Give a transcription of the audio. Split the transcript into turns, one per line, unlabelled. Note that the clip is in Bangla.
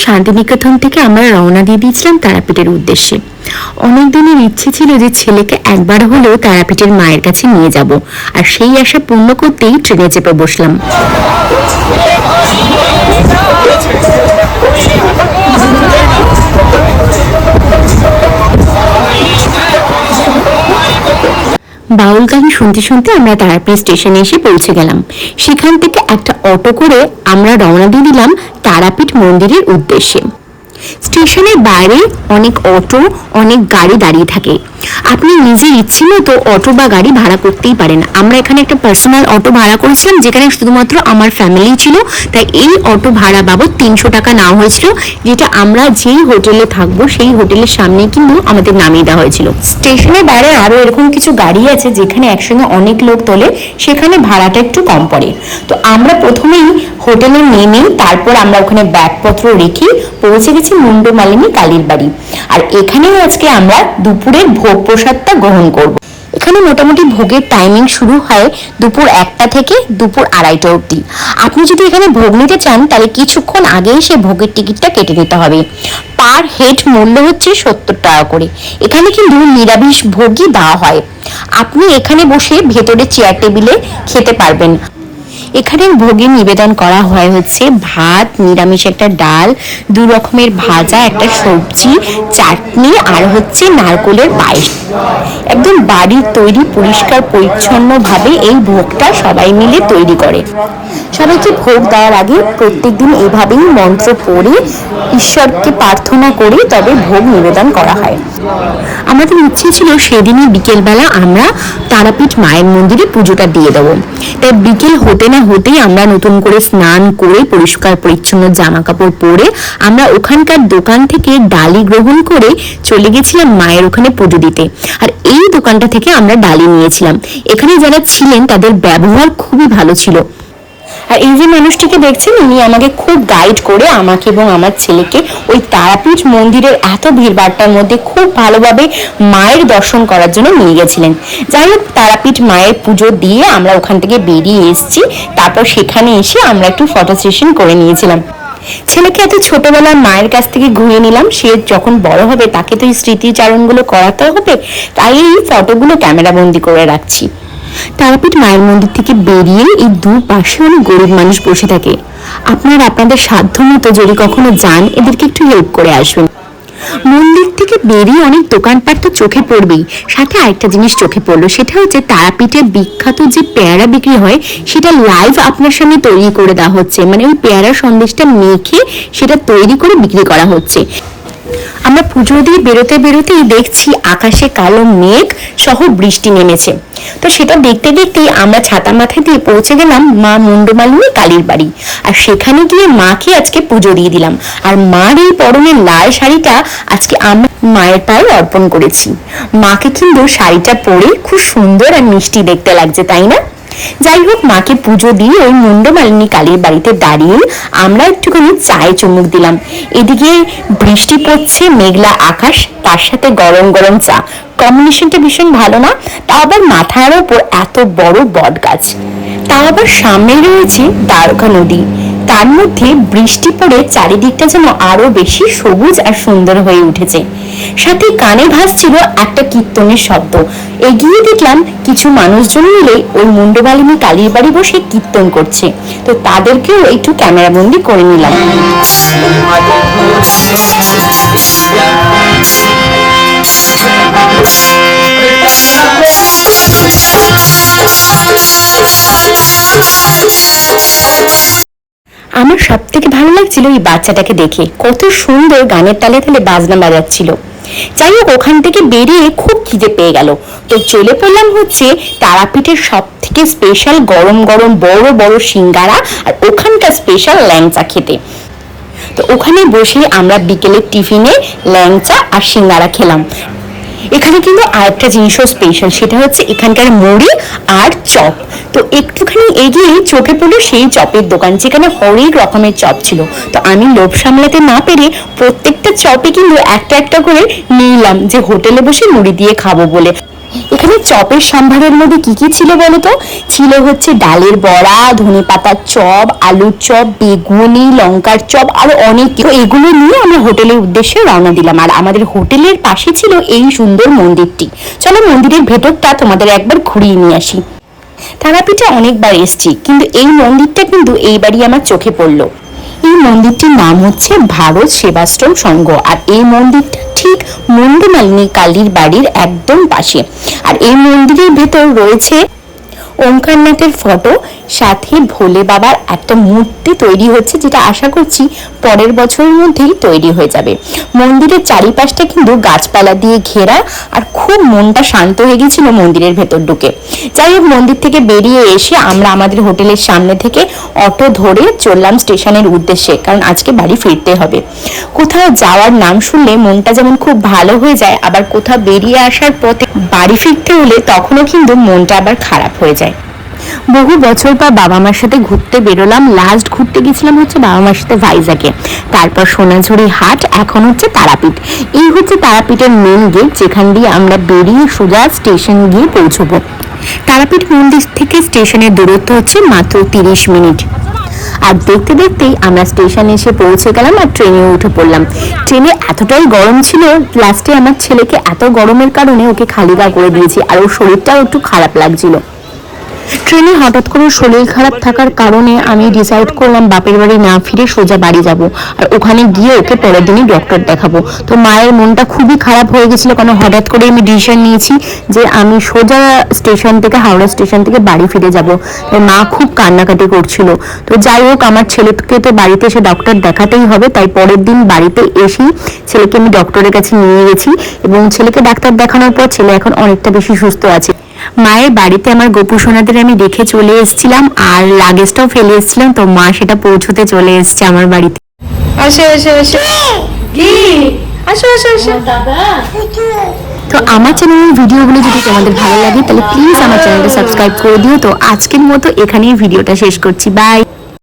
শান্তিনিকেতন থেকে আমরা রওনা দিয়ে দিয়েছিলাম তারাপীঠের উদ্দেশ্যে। অনেক দিনের ইচ্ছে ছিল যে ছেলেকে একবার হলেও তারাপীঠের মায়ের কাছে নিয়ে যাব, আর সেই আশা পূর্ণ করতেই ট্রেনে চেপে বসলাম। বাউল গান শুনতে শুনতে আমরা তারাপীঠ স্টেশনে এসে পৌঁছে গেলাম। সেখান থেকে একটা অটো করে আমরা রওনা দিয়ে দিলাম তারাপীঠ মন্দিরের উদ্দেশ্যে। স্টেশনের বাইরে অনেক অটো, অনেক গাড়ি দাঁড়িয়ে থাকে। আপনি নিজের ইচ্ছে মতো অটো বা গাড়ি ভাড়া করতেই পারেন। আমরা এখানে একটা পার্সোনাল অটো ভাড়া করেছিলাম, যেখানে শুধুমাত্র আমার ফ্যামিলি ছিল, তাই এই অটো ভাড়া বাবদ 300 টাকা নেওয়া হয়েছিল, যেটা আমরা যেই হোটেলে থাকবো সেই হোটেলের সামনে কিন্তু আমাদের নামিয়ে দেওয়া হয়েছিল। স্টেশনের বাইরে আরো এরকম কিছু গাড়ি আছে যেখানে একসঙ্গে অনেক লোক তোলে, সেখানে ভাড়াটা একটু কম পড়ে। তো আমরা প্রথমেই হোটেলে নেমে তারপর আমরা ওখানে ব্যাগপত্র রেখে পৌঁছে গেছি মুন্ডমালিনী কালীর বাড়ি। আর এখানেও আজকে আমরা দুপুরের ভোগ প্রসাদটা গ্রহণ করব। এখানে মোটামুটি ভোগের টাইমিং শুরু হয় দুপুর 1টা থেকে দুপুর 2:30 অবধি। আপনি যদি এখানে ভোগ নিতে চান তাহলে কিছুক্ষণ আগে এসে ভোগের টিকিটটা কেটে নিতে হবে। পার হেড মূল্য হচ্ছে 70 টাকা করে। এখানে কিন্তু নিরামিষ ভোগই দেওয়া হয়। আপনি এখানে বসে ভেতরে চেয়ার টেবিলে খেতে পারবেন। এখানে ভোগে নিবেদন করা হয় হচ্ছে ভাত, নিরামিষ একটা ডাল, 2 রকমের ভাজা, একটা সবজি, চাটনি আর হচ্ছে নারকোলের পায়েস। একদম বাড়ির তৈরি পরিষ্কার পরিচ্ছন্ন ভাবে এই ভোগটা সবাই মিলে তৈরি করে। সবাইকে ভোগ দেওয়ার আগে প্রত্যেকদিন এভাবেই মন্ত্র পড়ে ঈশ্বরকে প্রার্থনা করে তবে ভোগ নিবেদন করা হয়। আমাদের ইচ্ছে ছিল সেদিনই বিকেলবেলা আমরা তারাপীঠ মায়ের মন্দিরে পুজোটা দিয়ে দেবো। তাই বিকেল হতে না হতেই আমরা নতুন করে স্নান করে পরিষ্কার পরিচ্ছন্ন জামা কাপড় পরে আমরা ওখানকার দোকান থেকে ডালি গ্রহণ করে চলে গেছিলাম মায়ের ওখানে পুজো দিতে। আর এই দোকানটা থেকে আমরা ডালি নিয়েছিলাম। এখানে যারা ছিলেন তাদের ব্যবহার খুবই ভালো ছিল। আর এই যে মানুষটিকে দেখছেন, উনি আমাকে খুব গাইড করে আমাকে এবং আমার ছেলেকে ওই তারাপীঠ মন্দিরের এত ভিড়ভাট্টার মধ্যে খুব ভালোভাবে মায়ের দর্শন করার জন্য নিয়ে গেছিলেন। যাই হোক, তারাপীঠ মায়ের পুজো দিয়ে আমরা ওখান থেকে বেরিয়ে এসেছি। তারপর সেখানে এসে আমরা একটু ফটো সেশন করে নিয়েছিলাম। ছেলেকে এত ছোটবেলায় মায়ের কাছ থেকে ঘুরিয়ে নিলাম। সে যখন বড় হবে তাকে তো এই স্মৃতিচারণগুলো করাতে হবে, তাই এই ফটোগুলো ক্যামেরা বন্দি করে রাখছি। তারাপীঠ মায়ের মন্দির থেকে বেরিয়ে এই দুপাশে অনেক গরিব মানুষ বসে থাকে। আপনারা আপনাদের সাধ্য মতো যদি কখনো যান, এদেরকে একটু হেল্প করে আসবেন। মন্দির থেকে বেরিয়ে অনেক দোকানপাট তো চোখে পড়বেই, সাথে আরেকটা জিনিস চোখে পড়লো, সেটা হচ্ছে তারাপীঠের বিখ্যাত যে পেয়ারা বিক্রি হয় সেটা লাইভ আপনার সামনে তৈরি করে দেওয়া হচ্ছে। মানে ওই পেয়ারা সন্দেশটা মেখে সেটা তৈরি করে বিক্রি করা হচ্ছে। আমরা পুজো দিয়ে বেরোতে বেরোতেই দেখছি আকাশে কালো মেঘ সহ বৃষ্টি নেমেছে। তো সেটা দেখতে দেখতেই আমরা ছাতা মাথায় দিয়ে পৌঁছে গেলাম মা মুন্ডমালিনী কালীর বাড়ি। আর সেখানে গিয়ে মাকে আজকে পুজো দিয়ে দিলাম। আর মার এই পরনের লাল শাড়িটা আজকে আমরা মায়ের পায়ে অর্পণ করেছি। মাকে কিন্তু শাড়িটা পরে খুব সুন্দর আর মিষ্টি দেখতে লাগছে, তাই না? যাই হোক, মাকে পুজো দিয়ে ওই মুন্ডমালিনী কালীর বাড়িতে দাঁড়িয়ে আমরা একটুখানি চায়ে চুমুক দিলাম। এদিকে বৃষ্টি পড়ছে, মেঘলা আকাশ, তার সাথে গরম গরম চা, কম্বিনেশনটা ভীষণ ভালো না? তাও আবার মাথার ওপর এত বড় বট গাছ, তাও আবার সামনে রয়েছে দ্বারকা নদী। তার মধ্যে বৃষ্টি পড়ে চারিদিকটা যেন আরো বেশি সবুজ আর সুন্দর হয়ে উঠেছে। সাথে কানে ভাসছিল একটা কীর্তনের শব্দ। এগিয়ে দেখলাম কিছু মানুষজন মিলে ওই মুন্ডমালিনী কালীর বাড়ি বসে কীর্তন করছে। তো তাদেরকেও একটু ক্যামেরা বন্দি করে নিলাম। আমার সব থেকে ভালো লাগছিল এই বাচ্চাটাকে দেখে, কত সুন্দর গানের তালে তালে বাজনা বাজাচ্ছিল। যাই হোক, ওখান থেকে বেরিয়ে খুব খিদে পেয়ে গেল। তো চলে পড়লাম হচ্ছে তারাপীঠের সব থেকে স্পেশাল গরম গরম বড় বড় সিঙ্গারা আর ওখানকার স্পেশাল ল্যাংচা খেতে। তো ওখানে বসে আমরা বিকেলের টিফিনে ল্যাংচা আর সিঙ্গারা খেলাম। এখানে কিন্তু আরেকটা জিনিসও স্পেশাল, সেটা হচ্ছে এখানকার মুড়ি আর চপ। তো একটুখানি এগিয়ে চোখে পড়লো সেই চপের দোকান, যেখানে হরেক রকমের চপ ছিল। তো আমি লোভ সামলাতে না পেরে প্রত্যেকটা চপে কিন্তু একটা একটা করে নিলাম, যে হোটেলে বসে মুড়ি দিয়ে খাবো বলে। এখানে চপের সম্ভারের মধ্যে কি কি ছিল বলতো? ছিল হচ্ছে ডালের বড়া, ধনেপাতার চপ, আলুর চপ, বেগুনি, লঙ্কার চপ, আরো অনেক কিছু। এগুলো নিয়ে আমরা হোটেলের উদ্দেশ্যে রওনা দিলাম। আর আমাদের হোটেলের পাশে ছিল এই সুন্দর মন্দিরটি। চলো মন্দিরের ভেতরটা তোমাদের একবার ঘুরিয়ে নিয়ে আসি। তারাপীঠে অনেকবার এসেছি, কিন্তু এই মন্দিরটা কিন্তু এইবারই আমার চোখে পড়লো। এই মন্দিরটির নাম হচ্ছে ভারত সেবাশ্রম সংঘ। আর এই মন্দিরটা ঠিক মুন্ডমালিনী কালীর বাড়ির একদম পাশে। আর এই মন্দিরের ভেতর রয়েছে ওঙ্কারনাথের ফটো, সাথে ভোলে বাবার একটা মূর্তি তৈরি হচ্ছে, যেটা আশা করছি পরের বছরের মধ্যেই তৈরি হয়ে যাবে। মন্দিরের চারিপাশটা কিন্তু গাছপালা দিয়ে ঘেরা, আর খুব মনটা শান্ত হয়ে গেছিল মন্দিরের ভেতর ঢুকে। যাই হোক, মন্দির থেকে বেরিয়ে এসে আমরা আমাদের হোটেলের সামনে থেকে অটো ধরে চললাম স্টেশনের উদ্দেশ্যে, কারণ আজকে বাড়ি ফিরতে হবে। কোথাও যাওয়ার নাম শুনলে মনটা যেমন খুব ভালো হয়ে যায়, আবার কোথাও বেরিয়ে আসার পথে বাড়ি ফিরতে হলে তখনও কিন্তু মনটা আবার খারাপ হয়ে যায়। বহু বছর পর বাবা মার সাথে ঘুরতে বেরোলাম। লাস্ট ঘুরতে গেছিলাম হচ্ছে বাবা মার সাথে ভাইজাকে, তারপর সোনাঝুরি হাট, এখন হচ্ছে তারাপীঠ। এই হচ্ছে তারাপীঠের মেন গেট, যেখান দিয়ে আমরা বেরিয়ে সোজা স্টেশন গিয়ে পৌঁছবো। তারাপীঠ মন্দির থেকে স্টেশনের দূরত্ব হচ্ছে মাত্র 30 মিনিট। আর দেখতে দেখতেই আমরা স্টেশনে এসে পৌঁছে গেলাম আর ট্রেনে উঠে পড়লাম। ট্রেনে এতটাই গরম ছিল, লাস্টে আমার ছেলেকে এত গরমের কারণে ওকে খালি গা করে দিয়েছি, আর ওর শরীরটাও একটু খারাপ লাগছিল। ট্রেনে হঠাৎ করে শরীর খারাপ থাকার কারণে আমি ডিসাইড করলাম বাপের বাড়ি না ফিরে সোজা বাড়ি যাব, আর ওখানে গিয়ে ওকে পরের দিনই ডক্টর দেখাবো। তো মায়ের মনটা খুবই খারাপ হয়ে গেছিল, কারণ হঠাৎ করে আমি ডিসিশন নিয়েছি যে আমি সোজা স্টেশন থেকে, হাওড়া স্টেশন থেকে বাড়ি ফিরে যাব। তাই মা খুব কান্নাকাটি করছিল। তো যাই হোক, আমার ছেলেকে তো বাড়িতে এসে ডক্টর দেখাতেই হবে, তাই পরের দিন বাড়িতে এসেই ছেলেকে আমি ডক্টরের কাছে নিয়ে গেছি, এবং ছেলেকে ডাক্তার দেখানোর পর ছেলে এখন অনেকটা বেশি সুস্থ আছে। মায়ের বাড়িতে আমার গোপু সোনাদের আমি রেখে চলে এসেছিলাম, আর লাগেজটাও ফেলে এসেছিলাম, তো মা সেটা পৌঁছতে চলে এসেছে আমার বাড়িতে।
আসো আসো আসো, কি আসো আসো আসো।
তো আমার চ্যানেলের ভিডিওগুলো যদি তোমাদের ভালো লাগে তাহলে প্লিজ আমার চ্যানেলটা সাবস্ক্রাইব করে দিও। তো আজকের মতো এখানেই ভিডিওটা শেষ করছি। বাই।